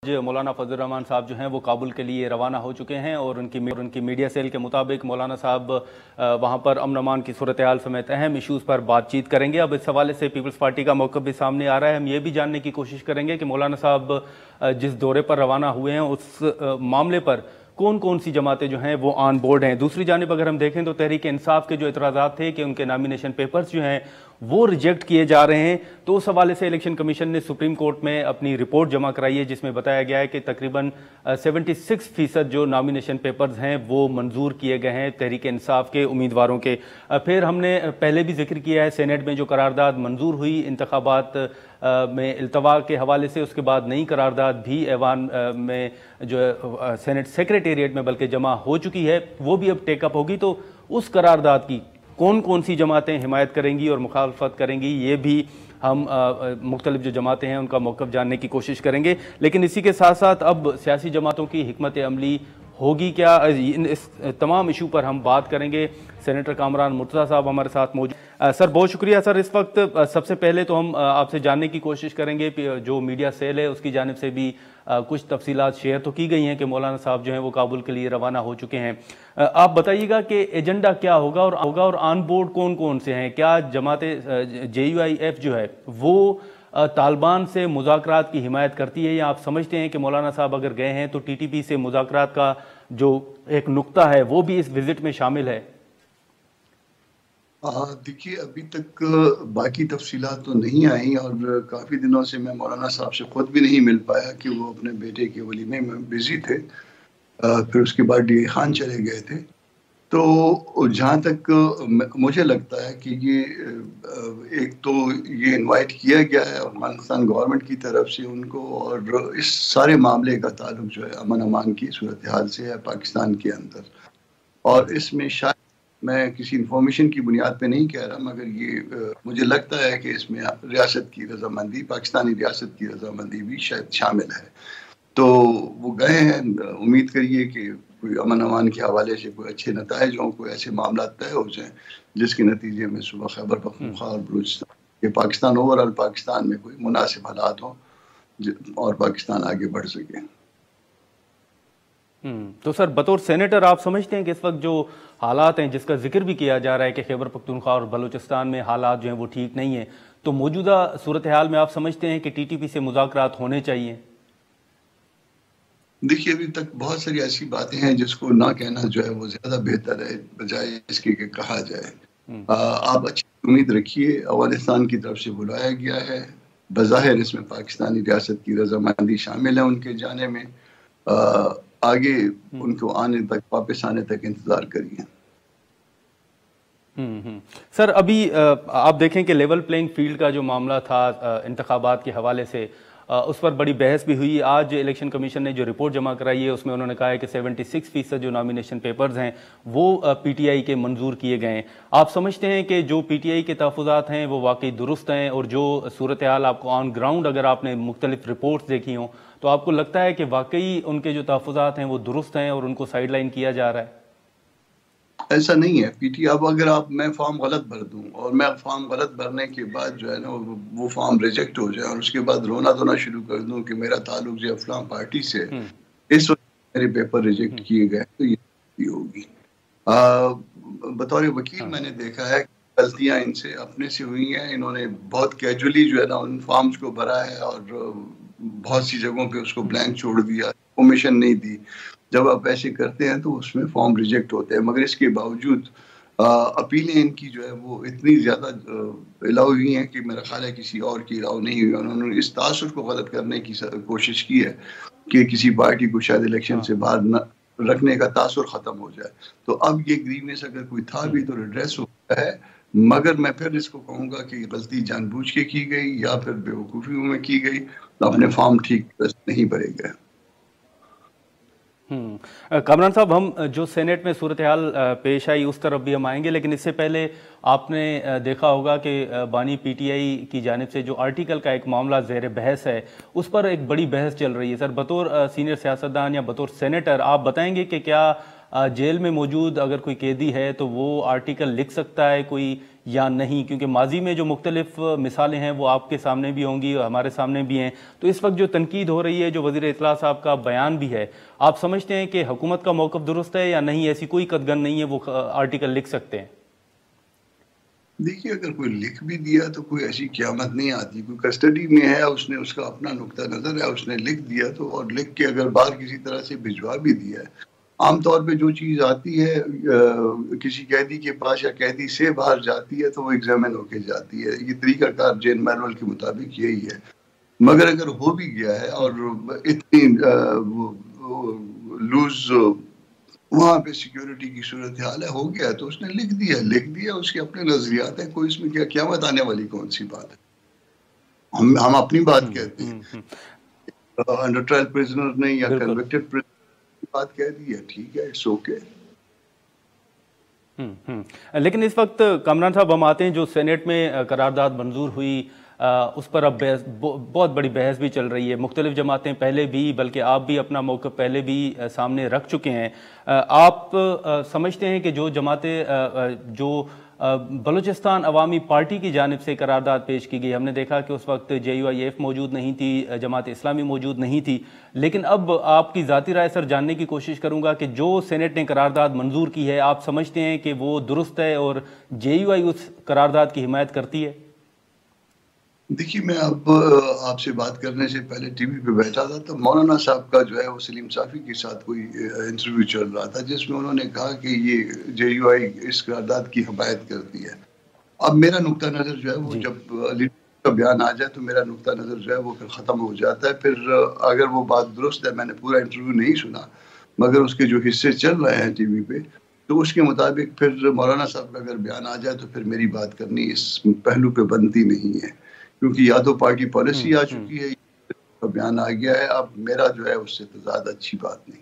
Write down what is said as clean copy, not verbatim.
मौलाना फजल रहमान साहब जो हैं वो काबुल के लिए रवाना हो चुके हैं और उनकी मीडिया सेल के मुताबिक मौलाना साहब वहाँ पर अमन अमान की सूरत हाल समेत अहम इशूज़ पर बातचीत करेंगे। अब इस हवाले से पीपल्स पार्टी का मौक़िफ़ भी सामने आ रहा है। हम ये भी जानने की कोशिश करेंगे कि मौलाना साहब जिस दौरे पर रवाना हुए हैं उस मामले पर कौन कौन सी जमातें जो हैं वो ऑन बोर्ड हैं। दूसरी जानिब अगर हम देखें तो तहरीक इंसाफ के जो एतराज़ात थे कि उनके नामिनेशन पेपर्स जो हैं वो रिजेक्ट किए जा रहे हैं, तो उस हवाले से इलेक्शन कमीशन ने सुप्रीम कोर्ट में अपनी रिपोर्ट जमा कराई है जिसमें बताया गया है कि तकरीबन 76% जो नामिनेशन पेपर्स हैं वो मंजूर किए गए हैं तहरीक इंसाफ के उम्मीदवारों के। फिर हमने पहले भी जिक्र किया है सेनेट में जो करारदाद मंजूर हुई इंतखाबात में इल्तवा के हवाले से, उसके बाद नई करारदाद भी ऐवान में जो सेनेट सेक्रेटेरिएट में बल्कि जमा हो चुकी है, वो भी अब टेकअप होगी। तो उस करारदाद की कौन कौन सी जमातें हिमायत करेंगी और मुखालफत करेंगी, ये भी हम मुख्तलिफ जो जमातें हैं उनका मौक़िफ़ जानने की कोशिश करेंगे। लेकिन इसी के साथ साथ अब सियासी जमातों की हिकमत अमली होगी क्या, इस तमाम इशू पर हम बात करेंगे। सेनेटर कामरान मुर्तज़ा साहब हमारे साथ मौजूद। सर बहुत शुक्रिया। सर इस वक्त सबसे पहले तो हम आपसे जानने की कोशिश करेंगे, जो मीडिया सेल है उसकी जानिब से भी कुछ तफसीलात शेयर तो की गई हैं कि मौलाना साहब जो हैं वो काबुल के लिए रवाना हो चुके हैं। आप बताइएगा कि एजेंडा क्या होगा और ऑन बोर्ड कौन कौन से हैं। क्या जमात JUIF जो है वो तालिबान से मुज़ाकरात की हिमायत करती है, या आप समझते हैं कि मौलाना साहब अगर गए हैं तो TTP से मुज़ाकरात का जो एक नुक्ता है वो भी इस विजिट में शामिल है? देखिए, अभी तक बाकी तफसीलात तो नहीं आई और काफ़ी दिनों से मैं मौलाना साहब से ख़ुद भी नहीं मिल पाया कि वो अपने बेटे के वलीमे में बिज़ी थे। फिर उसके बाद DA खान चले गए थे। तो जहाँ तक मुझे लगता है कि ये एक तो ये इनवाइट किया गया है अफगानिस्तान गवर्नमेंट की तरफ से उनको, और इस सारे मामले का ताल्लुक जो है अमन अमान की सूरत हाल से है पाकिस्तान के अंदर। और इसमें शायद मैं किसी इंफॉर्मेशन की बुनियाद पे नहीं कह रहा, मगर ये मुझे लगता है कि इसमें रियासत की रजामंदी, पाकिस्तानी रियासत की रजामंदी भी शायद शामिल है। तो वो गए हैं, उम्मीद करिए कि कोई अमन अमान के हवाले से कोई अच्छे नताइज हों, कोई ऐसे मामला तय हो जाएं जिसके नतीजे में सुबह खैबर पख्तूनख्वा और बलूचिस्तान के पाकिस्तान ओवरऑल पाकिस्तान में कोई मुनासिब हालात हों और पाकिस्तान आगे बढ़ सके। तो सर बतौर सेनेटर आप समझते हैं कि इस वक्त जो हालात हैं जिसका जिक्र भी किया जा रहा है कि खैबर पख्तूनख्वा और बलूचिस्तान में हालात जो हैं वो ठीक नहीं है, तो मौजूदा सूरत हाल में आप समझते हैं कि TTP से मुज़ाकरात होने चाहिए? देखिए, अभी तक बहुत सारी ऐसी बातें हैं जिसको ना कहना जो है वो ज़्यादा बेहतर है बजाय इसके कि कहा जाए। आप अच्छी उम्मीद रखिए, अफगानिस्तान की तरफ से बुलाया गया है, बज़ाहिर इसमें पाकिस्तानी रियासत की रजामंदी शामिल है उनके जाने में। आगे उनको आने तक, वापस आने तक इंतजार करिए। सर अभी आप देखें कि लेवल प्लेइंग फील्ड का जो मामला था इंतखाबात के हवाले से, उस पर बड़ी बहस भी हुई। आज इलेक्शन कमीशन ने जो रिपोर्ट जमा कराई है उसमें उन्होंने कहा है कि 76% जो नॉमिनेशन पेपर्स हैं वो PTI के मंजूर किए गए हैं। आप समझते हैं कि जो PTI के तहफ़्फ़ुज़ात हैं वो वाकई दुरुस्त हैं, और जो सूरत हाल आपको ऑन ग्राउंड अगर आपने मुख्तलिफ रिपोर्ट्स देखी हों तो आपको लगता है कि वाकई उनके जो तहफ़्फ़ुज़ात हैं वो दुरुस्त हैं और उनको साइड लाइन किया जा रहा है? ऐसा नहीं है। PTI अब अगर मैं फॉर्म गलत भर दूं और मैं फॉर्म गलत भरने के बाद जो है ना वो फॉर्म रिजेक्ट हो जाए और उसके बाद रोना धोना शुरू कर दूं कि मेरा ताल्लुक जो है फलां पार्टी से, इस वक्त मेरे पेपर रिजेक्ट किए गए, तो ये होगी। बतौर वकील मैंने देखा है गलतियां इनसे अपने से हुई हैं। इन्होंने बहुत कैजुअली जो है ना उन फॉर्म्स को भरा है और बहुत सी जगहों पे उसको ब्लैंक छोड़ दिया, परमिशन नहीं दी। जब आप ऐसे करते हैं तो उसमें फॉर्म रिजेक्ट होते हैं, मगर इसके बावजूद अपीलें इनकी जो है वो इतनी ज़्यादा अलाउ हुई हैं कि मेरा ख्याल है किसी और की अलाउ नहीं हुई। उन्होंने इस तासुर को गलत करने की कोशिश की है कि किसी पार्टी को शायद इलेक्शन से बाहर न रखने का तासुर ख़त्म हो जाए। तो अब ये ग्रीवनेस अगर कोई था भी तो रिड्रेस हो गया है, मगर मैं फिर इसको कहूँगा कि गलती जानबूझ के की गई या फिर बेवकूफ़ी में की गई, अपने फॉर्म ठीक नहीं भरे गए। कामरान साहब, हम जो सेनेट में सूरत हाल पेश आई उस तरफ भी हम आएंगे, लेकिन इससे पहले आपने देखा होगा कि बानी PTI की जानिब से जो आर्टिकल का एक मामला ज़ेर बहस है उस पर एक बड़ी बहस चल रही है। सर बतौर सीनियर सियासतदान या बतौर सेनेटर आप बताएंगे कि क्या जेल में मौजूद अगर कोई कैदी है तो वो आर्टिकल लिख सकता है कोई, یا نہیں؟ کیونکہ ماضی میں جو مختلف مثالیں ہیں وہ آپ کے سامنے بھی ہوں گی اور ہمارے سامنے بھی ہیں. تو اس وقت جو تنقید ہو رہی ہے، جو وزیر اطلاع صاحب کا بیان بھی ہے، آپ سمجھتے ہیں کہ حکومت کا موقف درست ہے یا نہیں؟ ایسی کوئی قدغن نہیں ہے وہ آرٹیکل لکھ سکتے ہیں؟ دیکھیے، اگر کوئی لکھ بھی دیا تو کوئی ایسی قیامت نہیں آتی. کوئی کسٹڈی میں ہے، اس نے اس کا اپنا نقطہ نظر ہے، اس نے لکھ دیا تو، اور لکھ کے اگر باہر کسی طرح سے بھجوا بھی دیا ہے. عام طور پہ جو چیز آتی ہے کسی قیدی کے پاس یا قیدی سے باہر جاتی ہے تو وہ ایگزامن ہو کے جاتی ہے. یہ طریقہ کار جین مینول کے مطابق یہی ہے. مگر اگر ہو بھی گیا ہے اور اتنی لوز وہاں پہ سیکیورٹی کی صورتحال ہے، ہو گیا تو اس نے لکھ دیا، اس کے اپنے نظریات ہیں. کوئی اس میں کیا قیامت آنے والی کون سی بات ہے؟ ہم اپنی بات کہتے ہیں. انڈر ٹرائل پریزنر نے یا بالکل. کنوکٹڈ پریزنر بات کہہ دی ہے، ٹھیک ہے، اٹس اوکے. لیکن اس وقت کامران صاحب ہم آتے ہیں جو سینٹ میں قرارداد منظور ہوئی، اس پر اب بہت بڑی بحث بھی چل رہی ہے. مختلف جماعتیں پہلے بھی، بلکہ آپ بھی اپنا موقف پہلے بھی سامنے رکھ چکے ہیں. آپ سمجھتے ہیں کہ جو جماعتیں جو بلوچستان عوامی پارٹی کی جانب سے قرارداد پیش کی گئی، ہم نے دیکھا کہ اس وقت JUIF موجود نہیں تھی، جماعت اسلامی موجود نہیں تھی، لیکن اب آپ کی ذاتی رائے سر جاننے کی کوشش کروں گا کہ جو سینٹ نے قرارداد منظور کی ہے، آپ سمجھتے ہیں کہ وہ درست ہے اور JUI اس قرارداد کی حمایت کرتی ہے؟ دیکھیے، میں اب آپ سے بات کرنے سے پہلے ٹی وی پہ بیٹھا تھا تو مولانا صاحب کا جو ہے وہ سلیم صافی کے ساتھ کوئی انٹرویو چل رہا تھا، جس میں انہوں نے کہا کہ یہ JUI اس قرارداد کی حمایت کرتی ہے. اب میرا نقطہ نظر جو ہے وہ جب لیڈر کا بیان آ جائے تو میرا نقطہ نظر جو ہے وہ پھر ختم ہو جاتا ہے. پھر اگر وہ بات درست ہے، میں نے پورا انٹرویو نہیں سنا مگر اس کے جو حصے چل رہے ہیں ٹی وی پہ، تو اس کے مطابق پھر مولانا صاحب کا اگر بیان آ جائے تو پھر میری بات کرنی اس پہلو پہ بنتی نہیں ہے، کیونکہ یا تو پارٹی پالیسی آ چکی ہے، بیان آ گیا ہے. اب میرا جو ہے اس سے تو زیادہ اچھی بات نہیں.